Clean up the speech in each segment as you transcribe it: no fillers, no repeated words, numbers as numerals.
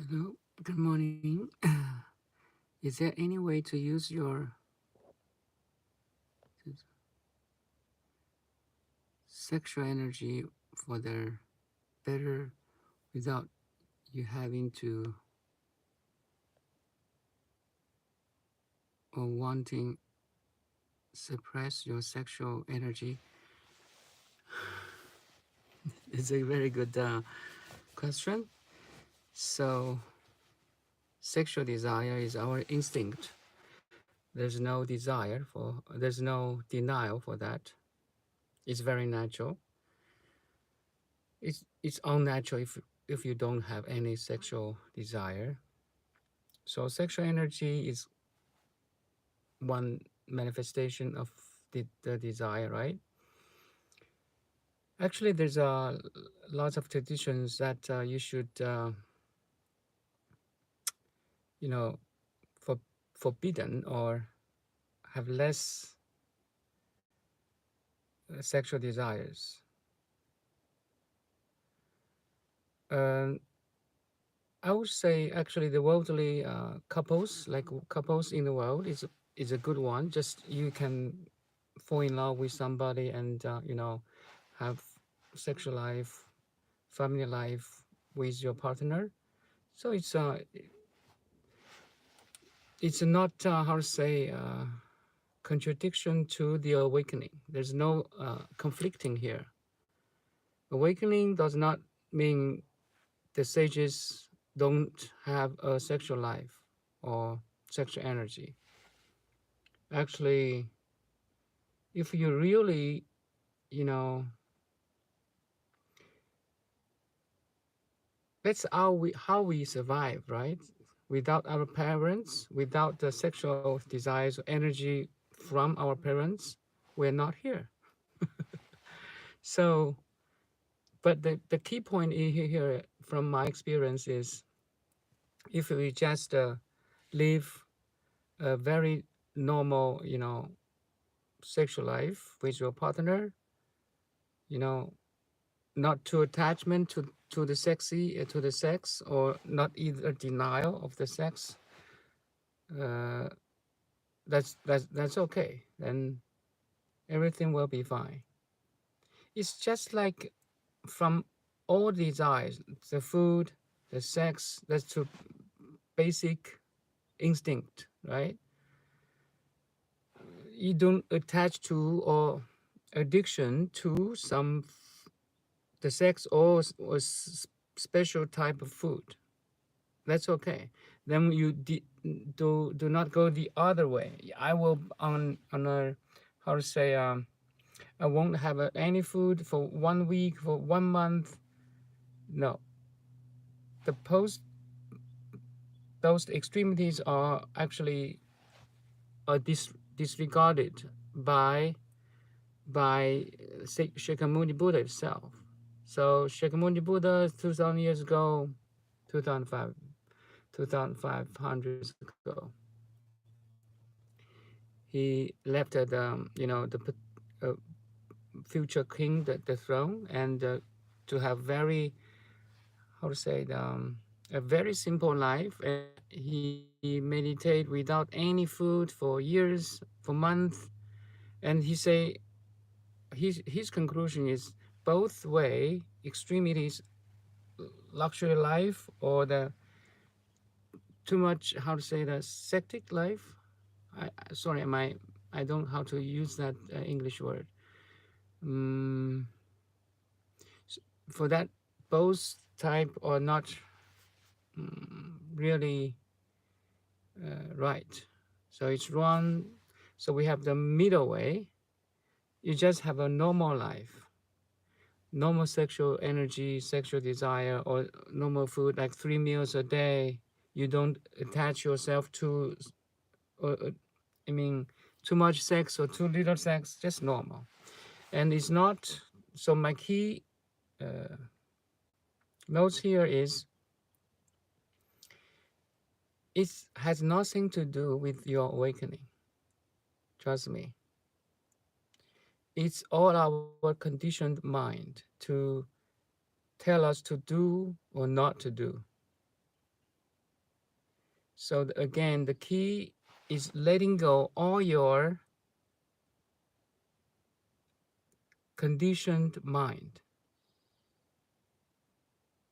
Hello, good morning. Is there any way to use your sexual energy for the better without you having to or wanting suppress your sexual energy? It's a very good question. So, sexual desire is our instinct. There's no denial for that. It's very natural. It's unnatural if you don't have any sexual desire. So sexual energy is one manifestation of the desire, right? Actually, there's lots of traditions that you should, you know, for, forbidden or have less sexual desires. Um, I would say actually the worldly couples, like couples in the world, is a good one. Just you can fall in love with somebody and have sexual life, family life with your partner. So it's not how to say contradiction to the awakening. There's no conflicting here. Awakening does not mean the sages don't have a sexual life or sexual energy. Actually, if you really, you know, that's how we survive, right? Without our parents, without the sexual desires or energy from our parents, we're not here. So, but the key point here, from my experience, is if we just live a very normal, sexual life with your partner, you know, not too attachment to the to the sex, or not either denial of the sex, uh, that's okay. Then everything will be fine. It's just like from all desires, the food, the sex, that's to basic instinct, right? You don't attach to or addiction to the sex or special type of food. That's okay. Then you do not go the other way. I will on a, how to say, I won't have any food for 1 week, for 1 month. No, the post those extremities are actually disregarded by Shakyamuni Buddha itself. So Shakyamuni Buddha 2,000 years ago, 2005, 2,500 years ago, he left the uh, future king the throne, and to have very, how to say, a very simple life. And he meditate without any food for years, for months. And he say his conclusion is both way extremities, luxury life or the too much, how to say, the sectic life. Sorry, I don't how to use that English word. um, for that, both type are not really right. So it's wrong. So we have the middle way. You just have a normal life, normal sexual energy, sexual desire, or normal food, like 3 meals a day. You don't attach yourself to, I mean, too much sex or too little sex, just normal. And it's not, so my key uh, notes here is it has nothing to do with your awakening. Trust me. It's all our conditioned mind to tell us to do or not to do. So again, the key is letting go all your conditioned mind.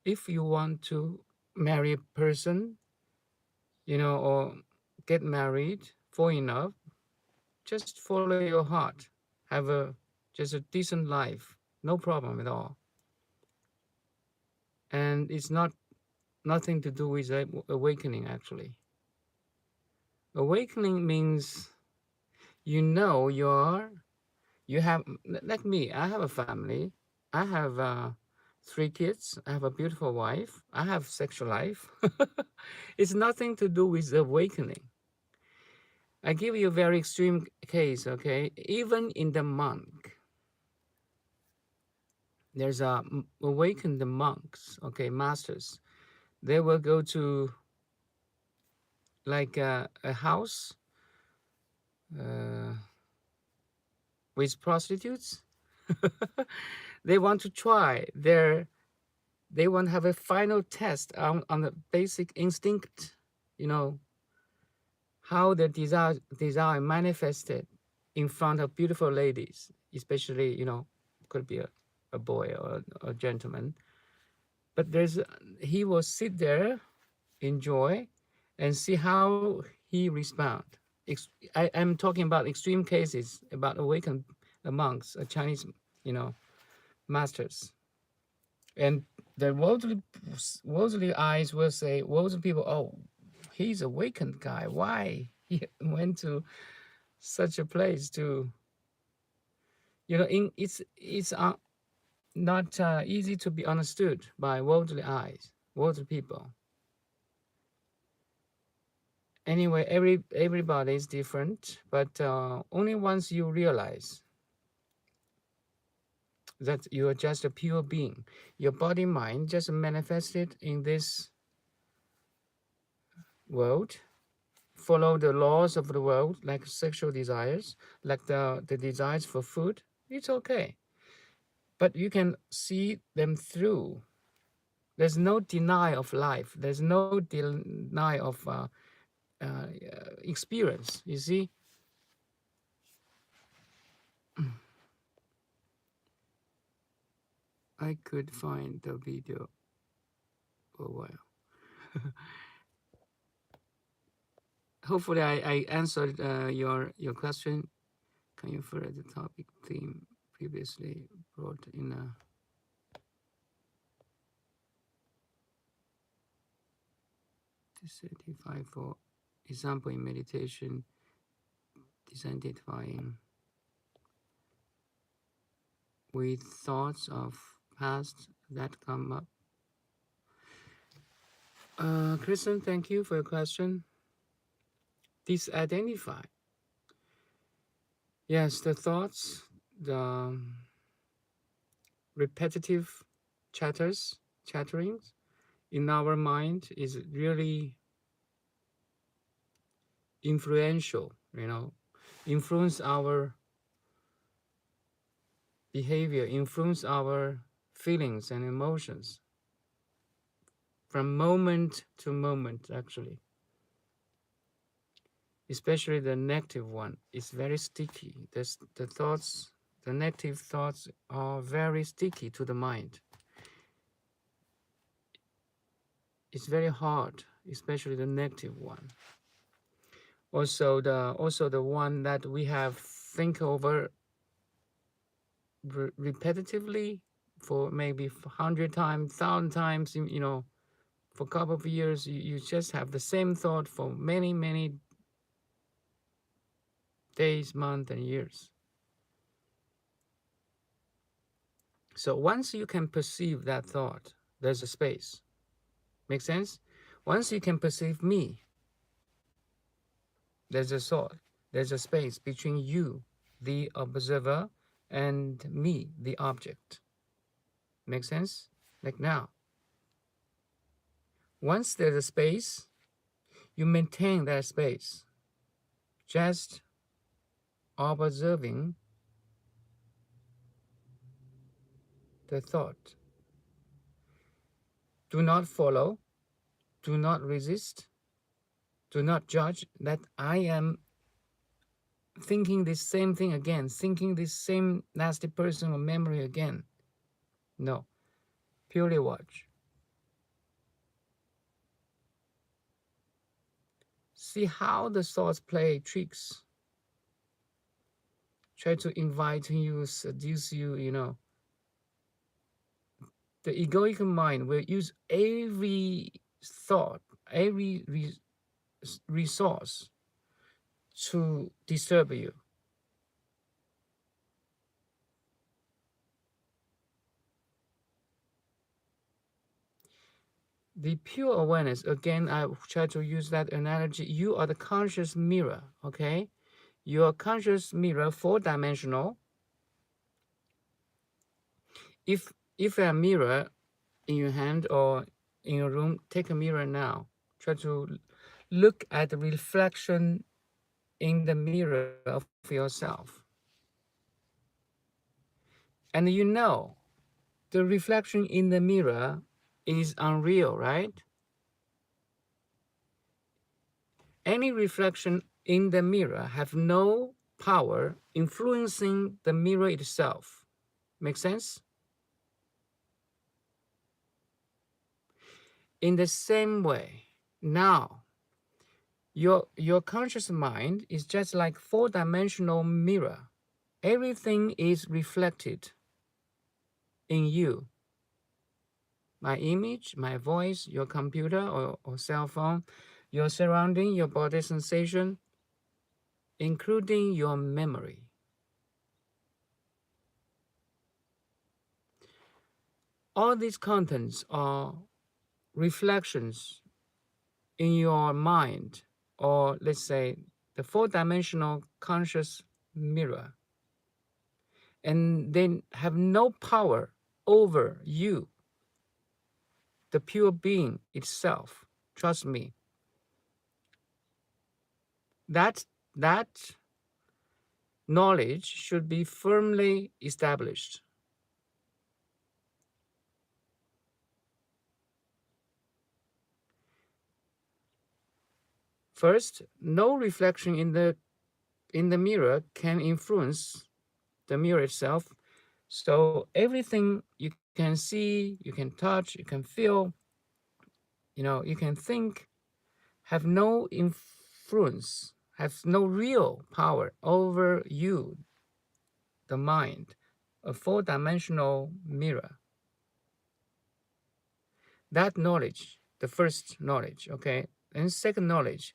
If you want to marry a person, or get married, fall in love, just follow your heart. Have just a decent life, no problem at all. And it's nothing to do with awakening actually. Awakening means you have like me. I have a family. I have 3 kids. I have a beautiful wife. I have sexual life. It's nothing to do with awakening. I give you a very extreme case, okay? Even in the monk, there's awakened monks, okay, masters. They will go to like a house uh, with prostitutes. They want to try they want to have a final test on the basic instinct, you know, how the desire manifested in front of beautiful ladies, especially, could be a boy or a gentleman. But he will sit there, enjoy, and see how he respond. I'm talking about extreme cases about awakened monks, Chinese, you know, masters. And the worldly eyes will say, worldly people, oh, he's awakened guy. Why he went to such a place to, it's not easy to be understood by worldly eyes, worldly people. Anyway, everybody is different, but only once you realize that you are just a pure being, your body mind just manifested in this world, follow the laws of the world, like sexual desires, like the desires for food, it's okay. But you can see them through. There's no deny of life. There's no deny of experience. You see, I could find the video for a while. Hopefully, I answered your question. Can you further the topic theme previously brought in a disidentified for example in meditation, disidentifying with thoughts of past that come up. Kristen, thank you for your question. Disidentify. Yes, the thoughts, the repetitive chatterings in our mind is really influential, influence our behavior, influence our feelings and emotions from moment to moment, actually. Especially the negative one is very sticky. The negative thoughts are very sticky to the mind. It's very hard, especially the negative one. Also the one that we have think over repetitively for maybe 100 times, 1,000 times, for a couple of years, you just have the same thought for many, many days, months, and years. So once you can perceive that thought, there's a space. Make sense? Once you can perceive me, there's a thought, there's a space between you, the observer, and me, the object. Make sense? Like now. Once there's a space, you maintain that space. Just observing the thought. Do not follow. Do not resist. Do not judge that I am thinking this same thing again, thinking this same nasty person or memory again. No, purely watch. See how the thoughts play tricks. Try to invite you, seduce you, you know. The egoic mind will use every thought, every resource to disturb you. The pure awareness, again, I try to use that analogy. You are the conscious mirror, okay? Your conscious mirror, four-dimensional. If a mirror in your hand or in your room, take a mirror now. Try to look at the reflection in the mirror of yourself. And you know, the reflection in the mirror is unreal, right? Any reflection in the mirror have no power influencing the mirror itself. Make sense? In the same way, now your conscious mind is just like four-dimensional mirror. Everything is reflected in you. My image, my voice, your computer or cell phone, your surrounding, your body sensation, including your memory. All these contents are reflections in your mind, or let's say the four-dimensional conscious mirror, and they have no power over you, the pure being itself. Trust me. That knowledge should be firmly established. First, no reflection in the mirror can influence the mirror itself. So everything you can see, you can touch, you can feel, you know, you can think, have no influence, have no real power over you, the mind, a four-dimensional mirror. That knowledge, the first knowledge, okay? And second knowledge,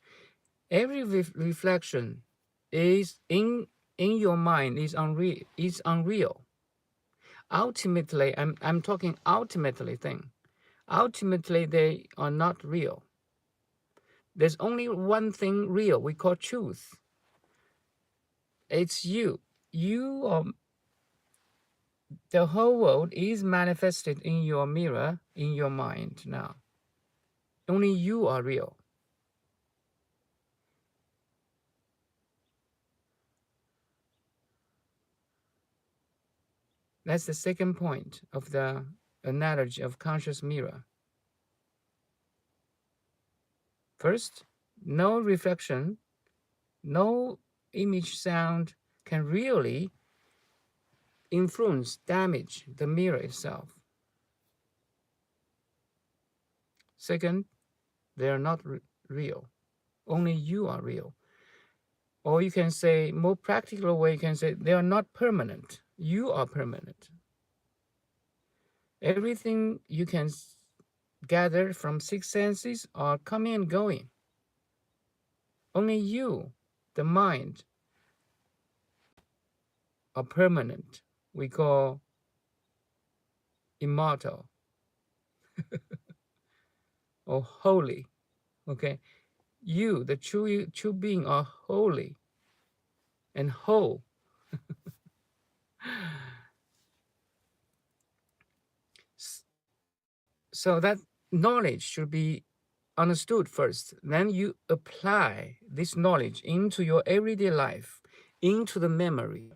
every reflection is in your mind is unreal. Ultimately, I'm talking ultimately thing. Ultimately, they are not real. There's only one thing real. We call truth. It's you. You are the whole world is manifested in your mirror, in your mind now. Only you are real. That's the second point of the analogy of conscious mirror. First, no reflection, no image sound can really influence, damage the mirror itself. Second, they are not real. Only you are real. Or you can say, more practical way, you can say they are not permanent. You are permanent. Everything you can gather from six senses are coming and going. Only you, the mind, are permanent. We call immortal or holy. Okay, you, the true being, are holy and whole. So that knowledge should be understood first. Then you apply this knowledge into your everyday life, into the memory.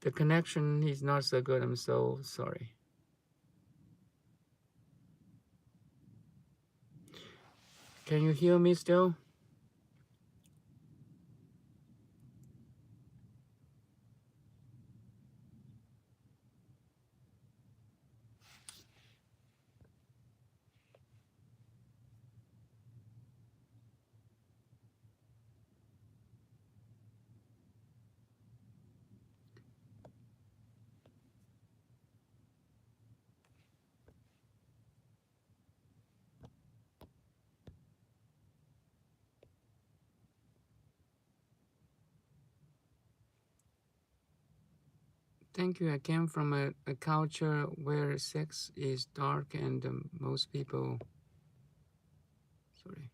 The connection is not so good. I'm so sorry. Can you hear me still? Thank you. I came from a culture where sex is dark and most people, sorry,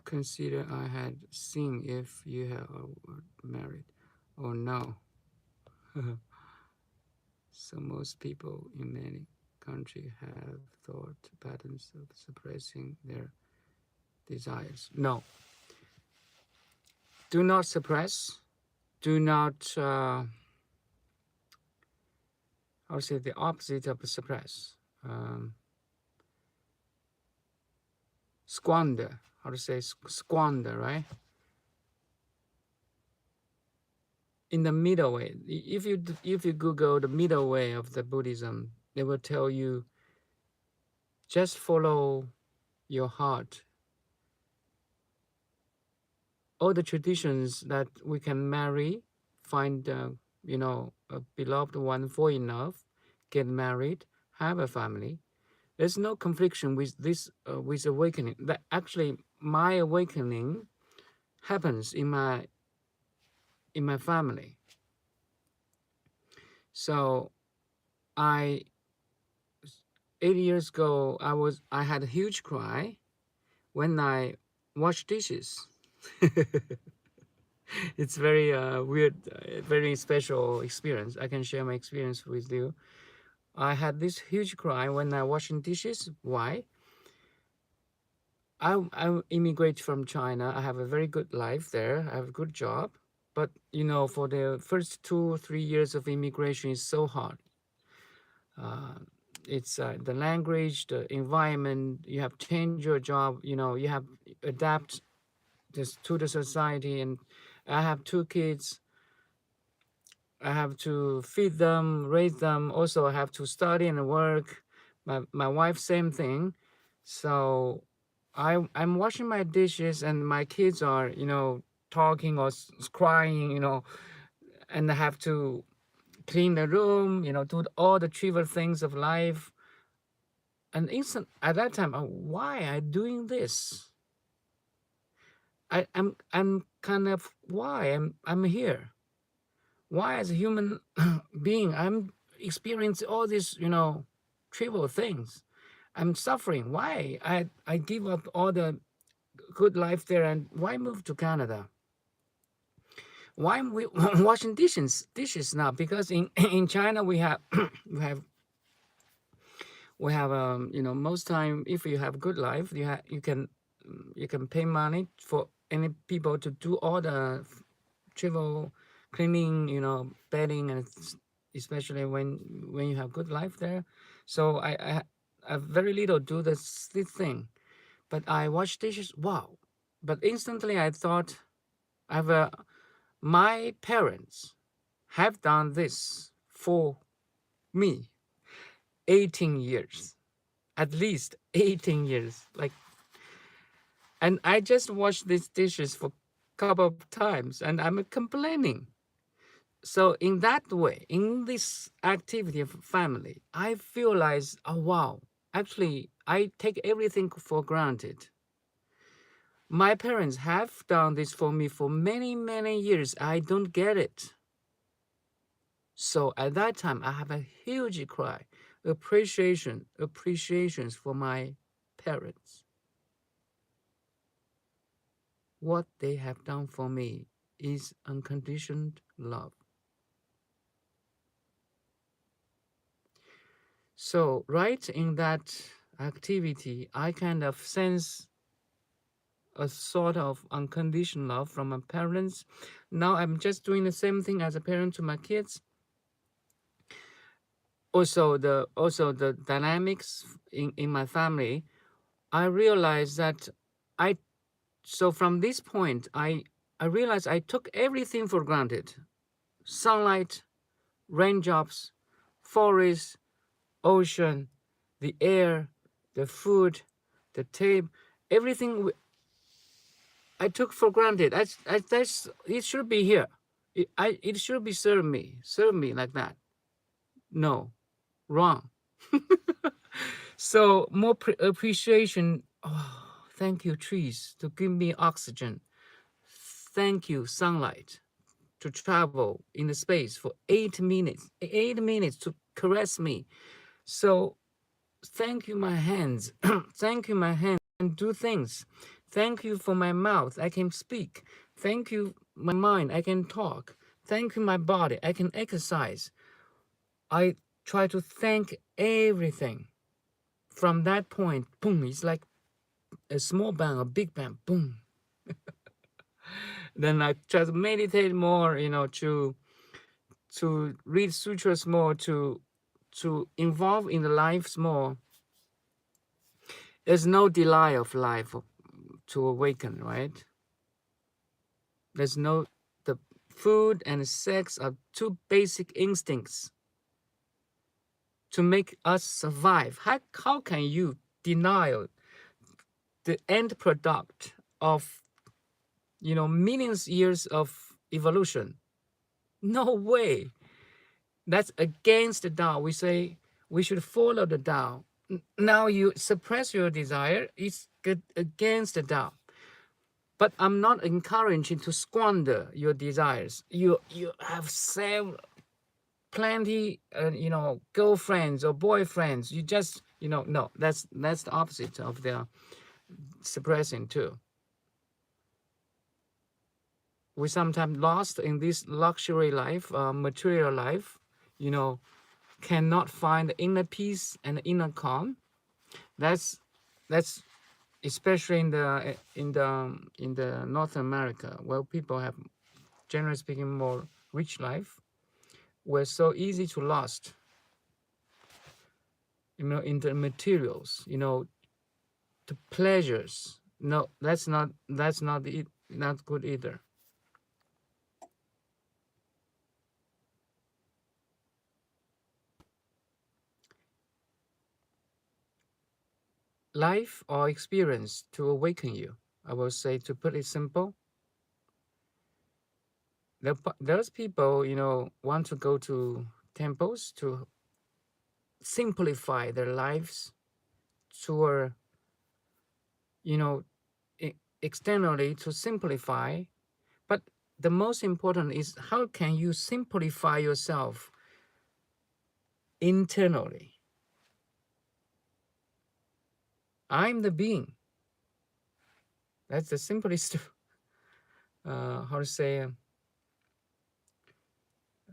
consider I had seen if you were married or no. So most people in many countries have thought patterns of suppressing their desires. No, do not suppress. Do not, I would say the opposite of suppress. Um, Squander. How to say squander, right? In the middle way. If you Google the middle way of the Buddhism, they will tell you just follow your heart. All the traditions that we can marry, find a beloved one for enough, get married, have a family. There's no confliction with this with awakening. That actually my awakening happens in my family. So I 8 years ago I had a huge cry when I wash dishes. It's very weird, very special experience. I can share my experience with you. I had this huge cry when I washing dishes. Why? I immigrate from China. I have a very good life there. I have a good job. But for the first 2 or 3 years of immigration is so hard. Uh, it's the language, the environment. You have changed your job. You have adapt this to the society. And I have 2 kids. I have to feed them, raise them. Also, I have to study and work. My wife, same thing. So I'm washing my dishes, and my kids are talking or crying, and I have to clean the room, do all the trivial things of life. And instant at that time, why I doing this? I'm kind of why I'm here. Why as a human being I'm experiencing all these trivial things. I'm suffering. Why I give up all the good life there, and why move to Canada? Why am we washing dishes now? Because in in China we have we have most time if you have good life you can pay money for any people to do all the trivial cleaning, bedding, and especially when you have good life there. So I very little do this thing, but I wash dishes. Wow! But instantly I thought, I've my parents have done this for me 18 years, at least 18 years. Like, and I just washed these dishes for a couple of times, and I'm complaining. So in that way, in this activity of family, I realize, oh wow, actually I take everything for granted. My parents have done this for me for many, many years. I don't get it. So at that time, I have a huge cry, appreciations for my parents. What they have done for me is unconditioned love. So right in that activity, I kind of sense a sort of unconditional love from my parents. Now I'm just doing the same thing as a parent to my kids. also the dynamics in my family. I realized that I so from this point I realized I took everything for granted. Sunlight, raindrops, forest, ocean, the air, the food, the tape, everything I took for granted. It should be here. It should be serve me like that. No, wrong. So more appreciation. Oh, thank you, trees, to give me oxygen. Thank you, sunlight, to travel in the space for 8 minutes. 8 minutes to caress me. So thank you, my hands. Thank you, my hands, and do things. Thank you for my mouth. I can speak. Thank you, my mind. I can talk. Thank you, my body. I can exercise. I try to thank everything. From that point, boom, it's like a small bang, a big bang, boom. Then I try to meditate more, to read sutras more, to involve in the lives more. There's no delay of life to awaken, right? There's no the food and sex are two basic instincts to make us survive. How can you deny the end product of millions years of evolution? No way. That's against the Tao. We say we should follow the Tao. Now you suppress your desire. It's against the Tao. But I'm not encouraging to squander your desires. You have plenty, girlfriends or boyfriends. You just, no. That's the opposite of the suppressing too. We sometimes lost in this luxury life, material life. Cannot find the inner peace and the inner calm. That's especially in the North America, where people have, generally speaking, more rich life. We're so easy to lost, in the materials, the pleasures. No, that's not not good either. Life or experience to awaken you. I will say, to put it simple, those people, want to go to temples to simplify their lives, to you know externally to simplify. But the most important is, how can you simplify yourself internally? I'm the being. That's the simplest how to say,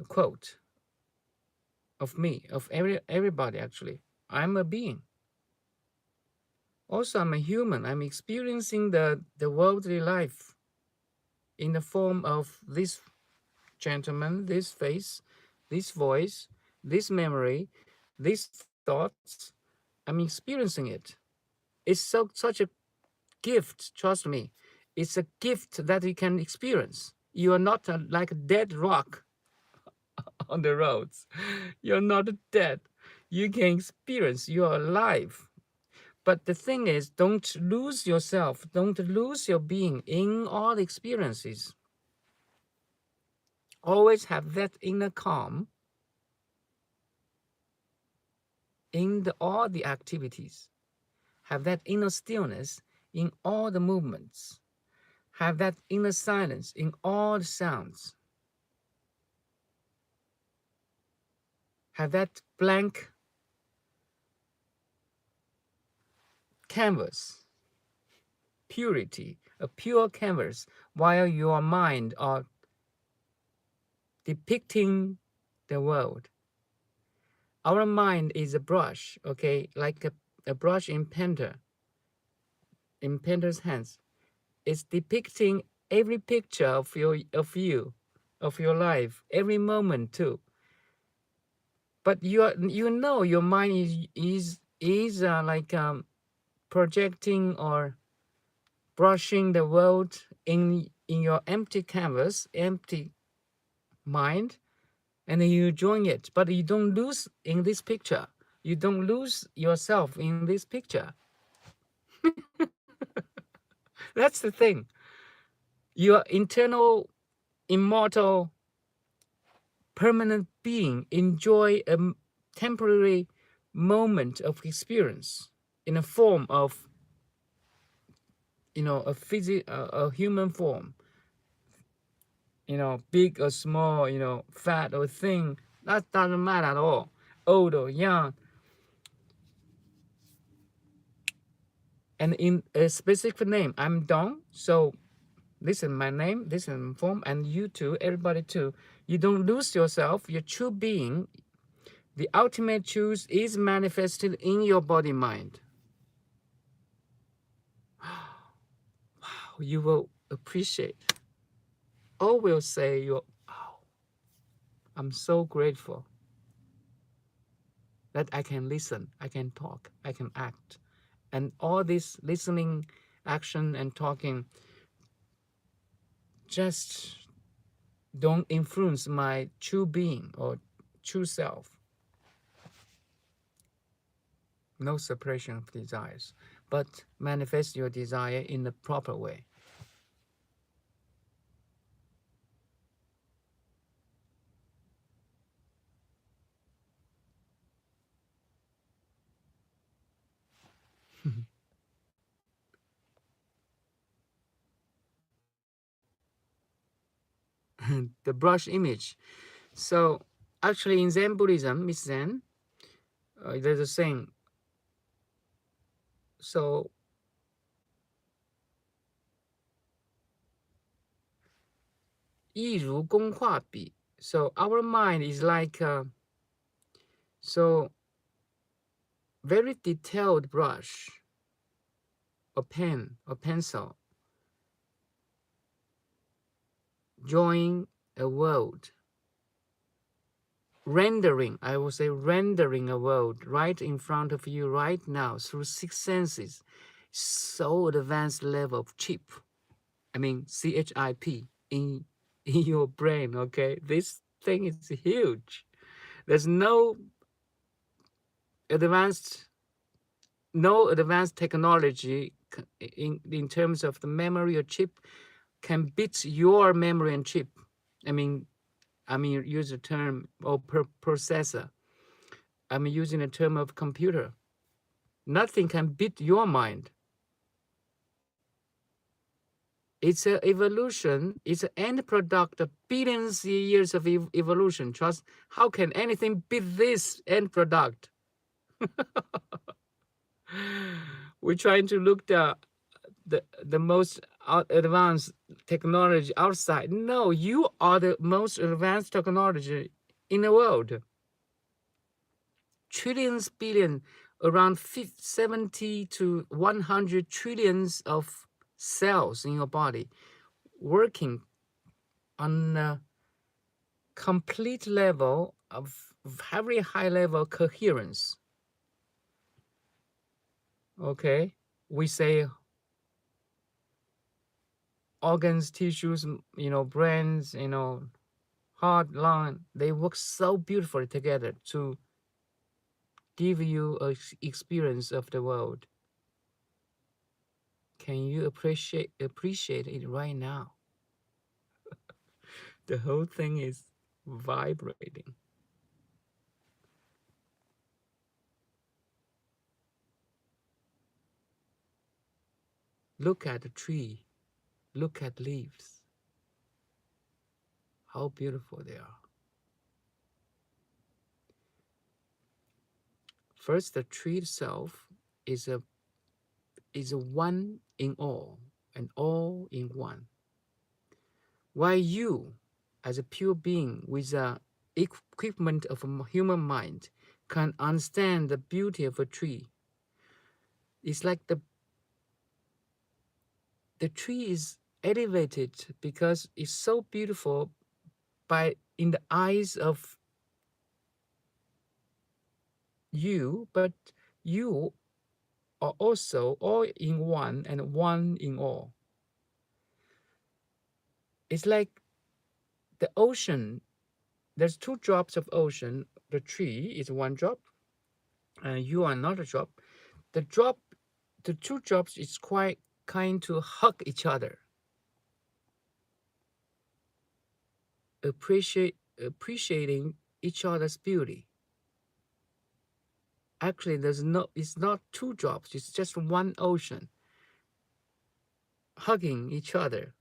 a quote of me, of everybody. Actually, I'm a being. Also, I'm a human. I'm experiencing the worldly life in the form of this gentleman, this face, this voice, this memory, these thoughts. I'm experiencing it. It's such a gift. Trust me, it's a gift that you can experience. You are not like a dead rock on the roads. You're not dead. You can experience. You are alive. But the thing is, don't lose yourself. Don't lose your being in all the experiences. Always have that inner calm in all the activities. Have that inner stillness in all the movements. Have that inner silence in all the sounds. Have that blank canvas, purity, a pure canvas, while your mind are depicting the world. Our mind is a brush, okay, like a brush in painter's hands. It's depicting every picture of you, of your life, every moment too. But you know your mind is like projecting or brushing the world in your empty canvas, empty mind, and then you join it. But you don't lose in this picture. You don't lose yourself in this picture. That's the thing. Your internal, immortal, permanent being enjoy a temporary moment of experience in a form of, a human form, big or small, fat or thin, that doesn't matter at all, old or young, and in a specific name. I'm Dong, so this is my name, this is my form, and you too, everybody too. You don't lose yourself, your true being, the ultimate truth is manifested in your body mind. You will appreciate. Or will say, oh, I'm so grateful that I can listen, I can talk, I can act. And all this listening, action, and talking just don't influence my true being or true self. No suppression of desires, but manifest your desire in the proper way. The brush image. So actually in Zen Buddhism, Miss Zen, there's a saying. So 一如工画笔. So our mind is like so very detailed brush or pen or pencil drawing a world, rendering, I will say rendering a world right in front of you right now through six senses. So advanced level of chip. I mean CHIP in your brain, okay? This thing is huge. There's advanced no advanced technology in terms of the memory or chip can beat your memory and chip. I mean use the term or processor. I'm using a term of computer. Nothing can beat your mind. It's an evolution. It's an end product of billions of years of evolution. Trust. How can anything beat this end product? We're trying to look the most advanced technology outside. No, you are the most advanced technology in the world. Trillions, billion, around 70 to 100 trillions of cells in your body working on a complete level of very high level coherence. Okay, we say organs, tissues, brains, heart, lung, they work so beautifully together to give you an experience of the world. Can you appreciate it right now? The whole thing is vibrating. Look at the tree. Look at leaves. How beautiful they are. First, the tree itself is a one in all and all in one. While you, as a pure being with the equipment of a human mind, can understand the beauty of a tree. It's like the tree is elevated because it's so beautiful in the eyes of you, but you are also all in one and one in all. It's like the ocean. There's two drops of ocean. The tree is one drop, and you are another drop. The drop, the two drops is quite kind to hug each other, appreciating each other's beauty. Actually, it's not two drops. It's just one ocean hugging each other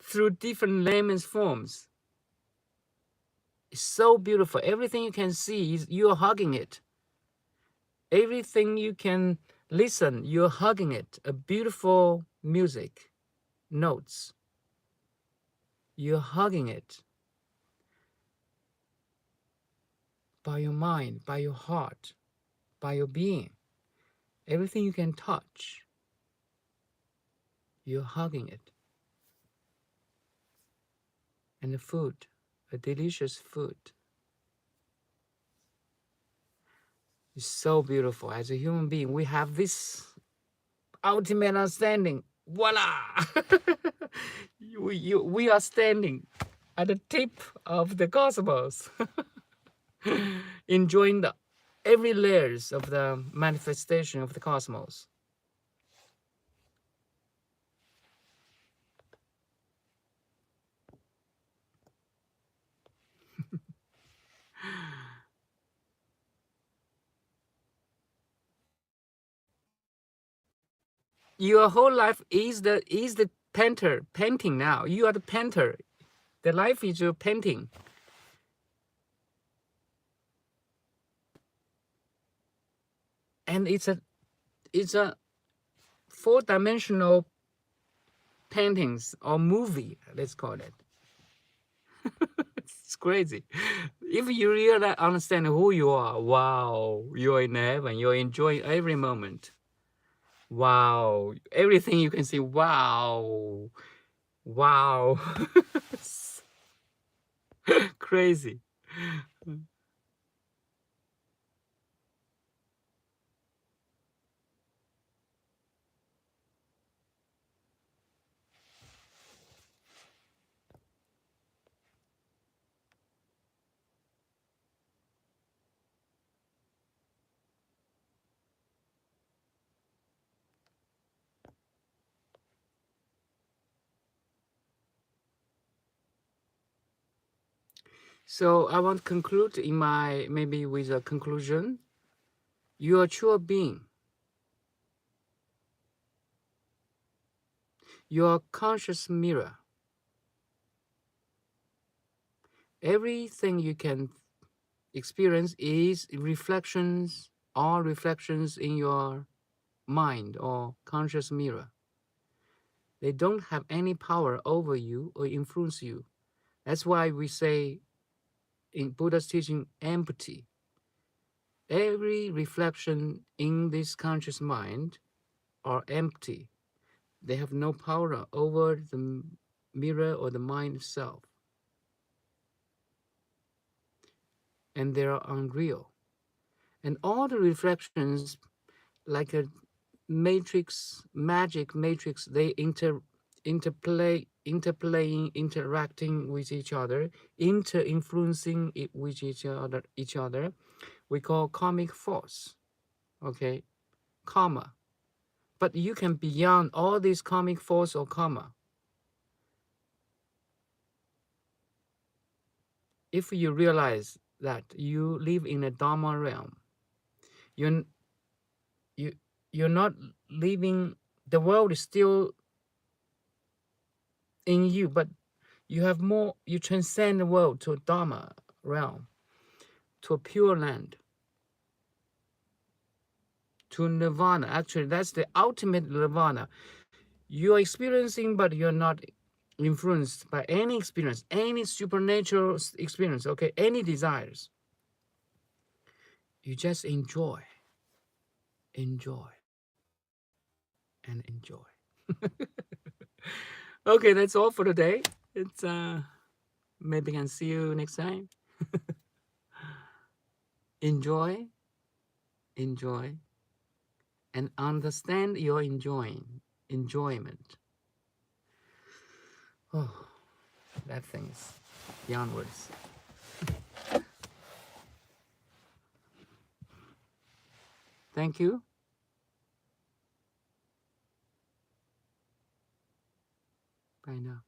through different layman's forms. It's so beautiful. Everything you can see is you're hugging it. Everything you can listen, you're hugging it. A beautiful music, notes, you're hugging it by your mind, by your heart, by your being. Everything you can touch, you're hugging it. And the food, a delicious food, is so beautiful. As a human being, we have this ultimate understanding. Voila! We are standing at the tip of the cosmos, enjoying every layers of the manifestation of the cosmos. Your whole life is the painting now. You are the painter. The life is your painting. And it's a four-dimensional paintings or movie, let's call it. It's crazy. If you really understand who you are, wow, you're in heaven. You're enjoying every moment. Wow, everything you can see. Wow, wow, crazy. So I want to conclude in my maybe with a conclusion. You are a true being. You are a conscious mirror. Everything you can experience is reflections, all reflections in your mind or conscious mirror. They don't have any power over you or influence you. That's why we say in Buddha's teaching, empty. Every reflection in this conscious mind are empty. They have no power over the mirror or the mind itself. And they are unreal. And all the reflections, like a magic matrix, they interplaying, interacting with each other, inter-influencing it with each other. We call karmic force, okay, karma. But you can beyond all this karmic force or karma. If you realize that you live in a Dharma realm, you're, you, you're not living, the world is still in you, but you have more, you transcend the world to a Dharma realm, to a pure land, to nirvana. Actually, that's the ultimate nirvana. You're experiencing, but you're not influenced by any experience, any supernatural experience, okay, any desires. You just enjoy, enjoy, and enjoy. Okay, that's all for today. It's maybe I can see you next time. Enjoy, enjoy, and understand your enjoyment. Oh, that thing is beyond words. Thank you. Bye now.